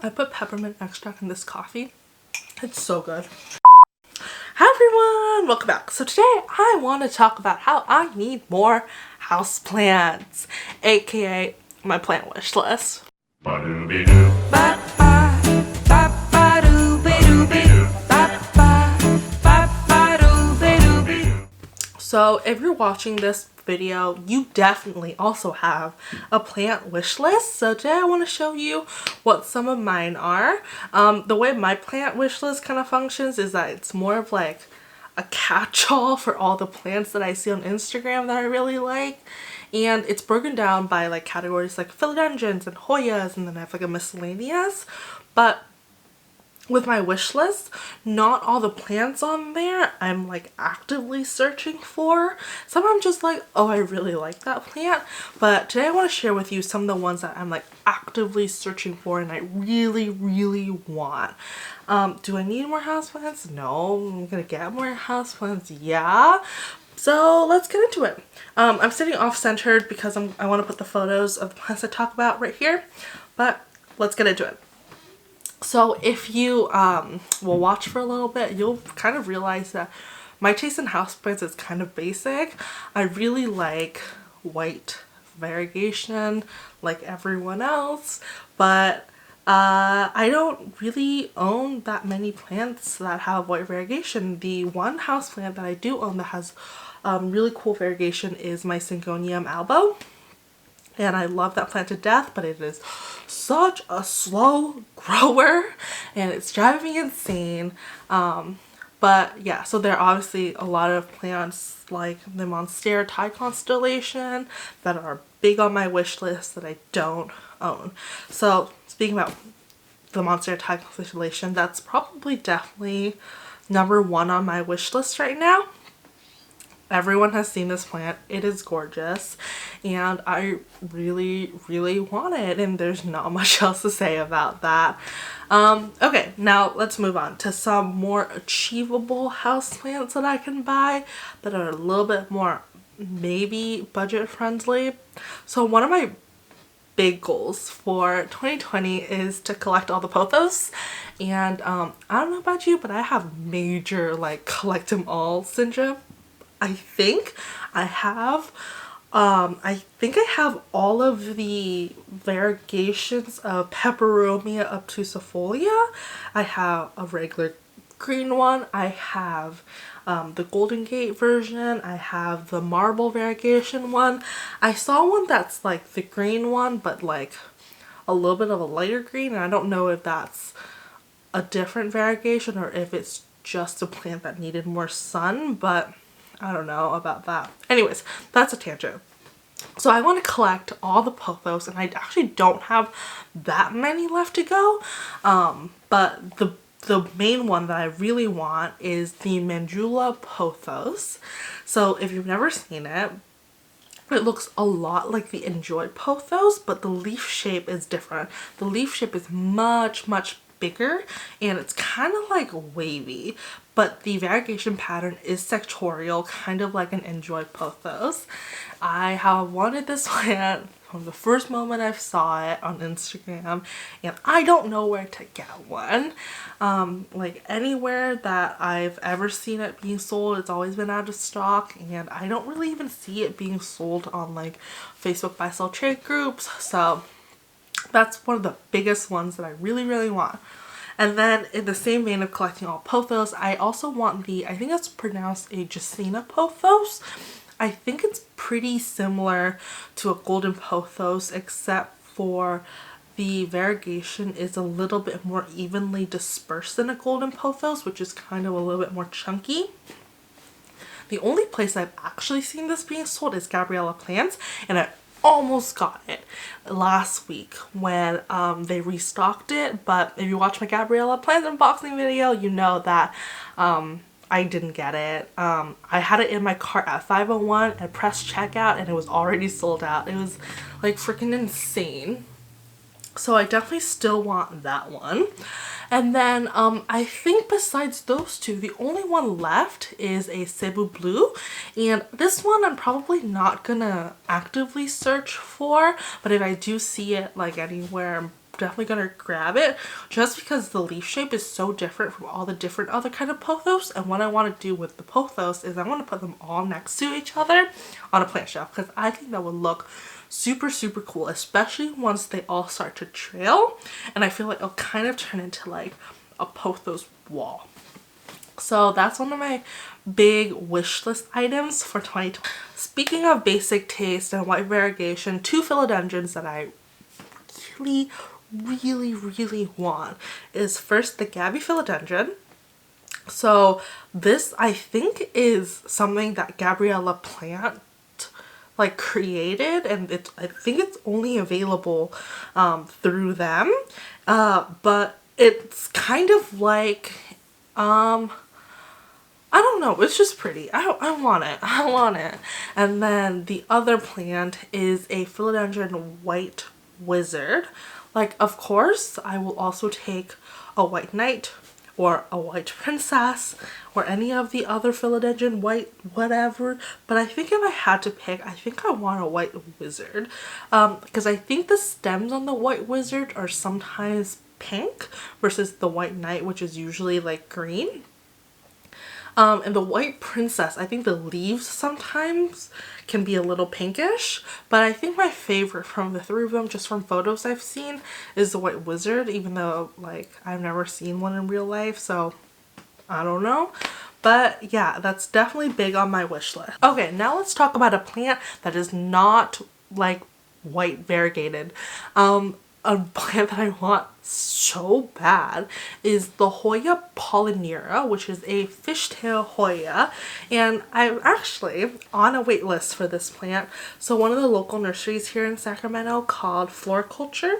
I put peppermint extract in this coffee. It's so good. Hi everyone, welcome back. So today I want to talk about how I need more houseplants, aka my plant wish list. So if you're watching this video, you definitely also have a plant wish list. So today I want to show you what some of mine are. The way my plant wish list kind of functions is that it's more of like a catch-all for all the plants that I see on Instagram that I really like. And it's broken down by like categories like philodendrons and Hoyas, and then I have like a miscellaneous. But with my wish list, not all the plants on there I'm like actively searching for. Some I'm just like, oh, I really like that plant. But today I want to share with you some of the ones that I'm like actively searching for and I really want. Do I need more houseplants? No. I'm gonna get more houseplants. Yeah. So let's get into it. I'm sitting off-centered because I want to put the photos of the plants I talk about right here. But let's get into it. So if you will watch for a little bit, you'll kind of realize that my taste in houseplants is kind of basic. I really like white variegation like everyone else, but I don't really own that many plants that have white variegation. The one houseplant that I do own that has really cool variegation is my Syngonium albo. And I love that plant to death, but it is such a slow grower and it's driving me insane. But yeah, so there are obviously a lot of plants like the Monstera constellation that are big on my wish list that I don't own. So speaking about the Monstera constellation, that's probably definitely #1 on my wish list right now. Everyone has seen this plant. It is gorgeous and I really want it, and there's not much else to say about that. Okay, now let's move on to some more achievable houseplants that I can buy that are a little bit more maybe budget friendly. So one of my big goals for 2020 is to collect all the pothos, and I don't know about you, but I have major like collect them all syndrome. I think I have all of the variegations of Peperomia obtusifolia. I have a regular green one. I have the Golden Gate version. I have the marble variegation one. I saw one that's like the green one, but like a little bit of a lighter green, and I don't know if that's a different variegation or if it's just a plant that needed more sun, but I don't know about that. Anyways, that's a tangent. So I want to collect all the pothos, and I actually don't have that many left to go. But the main one that I really want is the Manjula Pothos. So if you've never seen it, it looks a lot like the Enjoy Pothos, but the leaf shape is different. The leaf shape is much bigger and it's kind of like wavy, but the variegation pattern is sectorial, kind of like an Enjoy Pothos. I have wanted this plant from the first moment I saw it on Instagram, and I don't know where to get one. Like anywhere that I've ever seen it being sold, it's always been out of stock, and I don't really even see it being sold on like Facebook buy sell trade groups. So that's one of the biggest ones that I really want. And then in the same vein of collecting all pothos, I also want the, I think it's pronounced a Gesina Pothos. I think it's pretty similar to a golden pothos, except for the variegation is a little bit more evenly dispersed than a golden pothos, which is kind of a little bit more chunky. The only place I've actually seen this being sold is Gabriella Plants, and I almost got it last week when they restocked it. But if you watch my Gabriella Plants unboxing video, you know that I didn't get it. I had it in my cart at 5:01 and pressed checkout, and it was already sold out. It was like freaking insane. So I definitely still want that one. And then I think besides those two, the only one left is a Sedum Blue. And this one I'm probably not gonna actively search for, but if I do see it like anywhere, I'm definitely gonna grab it just because the leaf shape is so different from all the different other kind of pothos. And what I want to do with the pothos is I want to put them all next to each other on a plant shelf because I think that would look super cool, especially once they all start to trail. And I feel like it'll kind of turn into like a pothos wall. So that's one of my big wish list items for 2020. Speaking of basic taste and white variegation, 2 philodendrons that I really want is first the Gabby Philodendron. So this I think is something that Gabriella Plant like created, and I think it's only available through them, but it's kind of like I don't know, it's just pretty. I want it. I want it. And then the other plant is a philodendron white wizard. Like, of course, I will also take a white knight or a white princess or any of the other philodendron white whatever. But I think if I had to pick, I think I want a white wizard. Because I think the stems on the white wizard are sometimes pink versus the white knight, which is usually like green. And the white princess, I think the leaves sometimes can be a little pinkish, but I think my favorite from the 3 of them, just from photos I've seen, is the white wizard, even though like I've never seen one in real life, so I don't know. But yeah, that's definitely big on my wish list. Okay, now let's talk about a plant that is not like white variegated. A plant that I want so bad is the Hoya polynera, which is a fishtail Hoya, and I'm actually on a wait list for this plant. So one of the local nurseries here in Sacramento called Floriculture,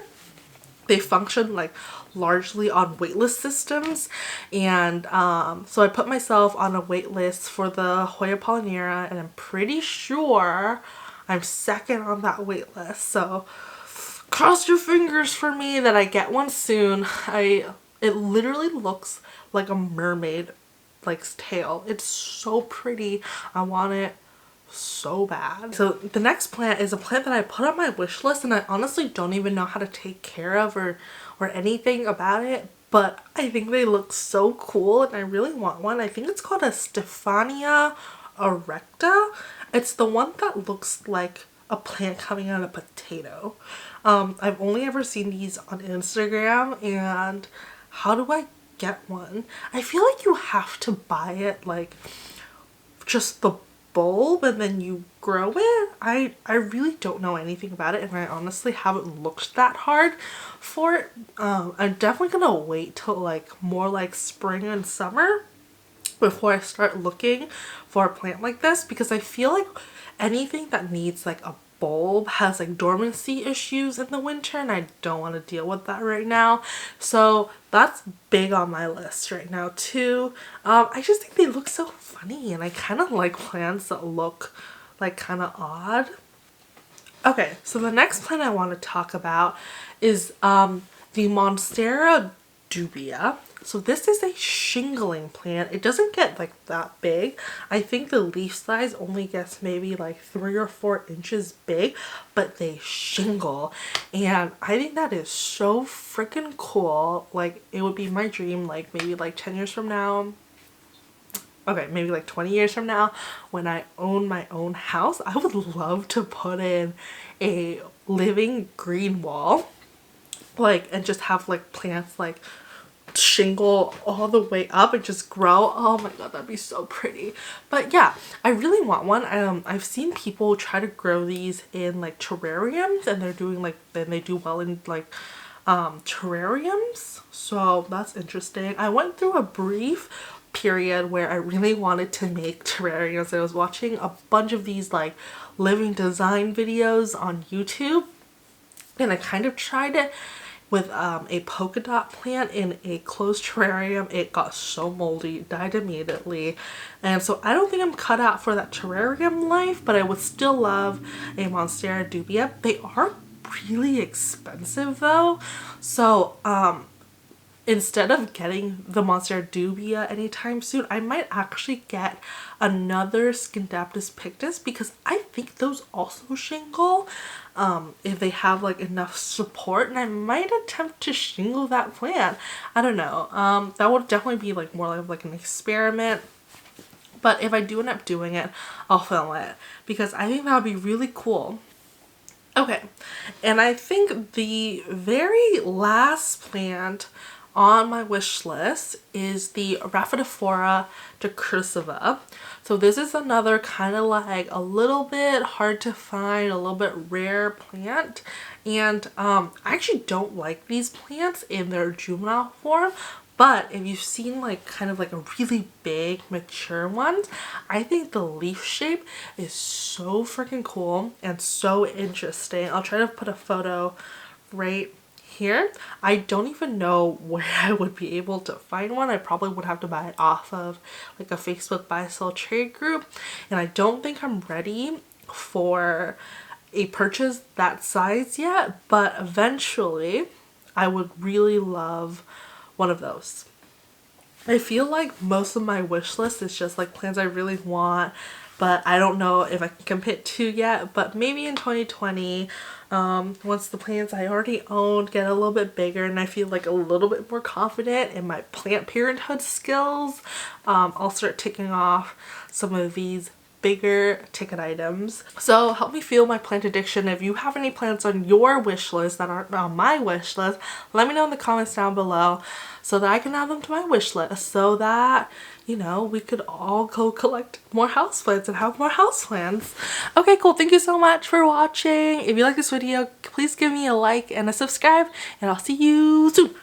they function like largely on waitlist systems, and so I put myself on a wait list for the Hoya polynera, and I'm pretty sure I'm second on that wait list. So cross your fingers for me that I get one soon. It literally looks like a mermaid like tail. It's so pretty. I want it so bad. So the next plant is a plant that I put on my wish list, and I honestly don't even know how to take care of or anything about it, but I think they look so cool and I really want one. I think it's called a Stefania Erecta. It's the one that looks like a plant coming out of a potato. I've only ever seen these on Instagram, and how do I get one? I feel like you have to buy it, like just the bulb, and then you grow it. I really don't know anything about it, and I honestly haven't looked that hard for it. I'm definitely gonna wait till like more like spring and summer before I start looking for a plant like this, because I feel like anything that needs like a bulb has like dormancy issues in the winter, and I don't want to deal with that right now. So that's big on my list right now too. I just think they look so funny, and I kind of like plants that look like kind of odd. Okay, so the next plant I want to talk about is the Monstera Dhupia. So this is a shingling plant. It doesn't get like that big. I think the leaf size only gets maybe like 3 or 4 inches big, but they shingle, and I think that is so freaking cool. Like, it would be my dream, like maybe like 10 years from now, okay, maybe like 20 years from now, when I own my own house, I would love to put in a living green wall, like, and just have like plants like shingle all the way up and just grow. Oh my god, that'd be so pretty. But yeah, I really want one. I've seen people try to grow these in like terrariums, and they're doing like, then they do well in like terrariums, so that's interesting. I went through a brief period where I really wanted to make terrariums. I was watching a bunch of these like living design videos on YouTube, and I kind of tried it with a polka dot plant in a closed terrarium. It got so moldy, died immediately, and so I don't think I'm cut out for that terrarium life, but I would still love a Monstera Dhupia. They are really expensive though, so instead of getting the Monstera Dhupia anytime soon, I might actually get another Scindaptus pictus because I think those also shingle if they have like enough support, and I might attempt to shingle that plant. I don't know. That would definitely be like more like an experiment. But if I do end up doing it, I'll film it because I think that would be really cool. Okay, and I think the very last plant on my wish list is the Rafa de Fora decursiva. So this is another kind of like a little bit hard to find, a little bit rare plant. And I actually don't like these plants in their juvenile form. But if you've seen like kind of like a really big mature one, I think the leaf shape is so freaking cool and so interesting. I'll try to put a photo right here. I don't even know where I would be able to find one. I probably would have to buy it off of like a Facebook buy sell trade group. And I don't think I'm ready for a purchase that size yet, but eventually I would really love one of those. I feel like most of my wish list is just like plants I really want, but I don't know if I can commit to yet. But maybe in 2020, once the plants I already own get a little bit bigger and I feel like a little bit more confident in my plant parenthood skills, I'll start ticking off some of these bigger ticket items. So help me feel my plant addiction. If you have any plants on your wish list that aren't on my wish list, let me know in the comments down below so that I can add them to my wish list, so that, you know, we could all go collect more houseplants and have more houseplants. Okay, cool. Thank you so much for watching. If you like this video, please give me a like and a subscribe, and I'll see you soon.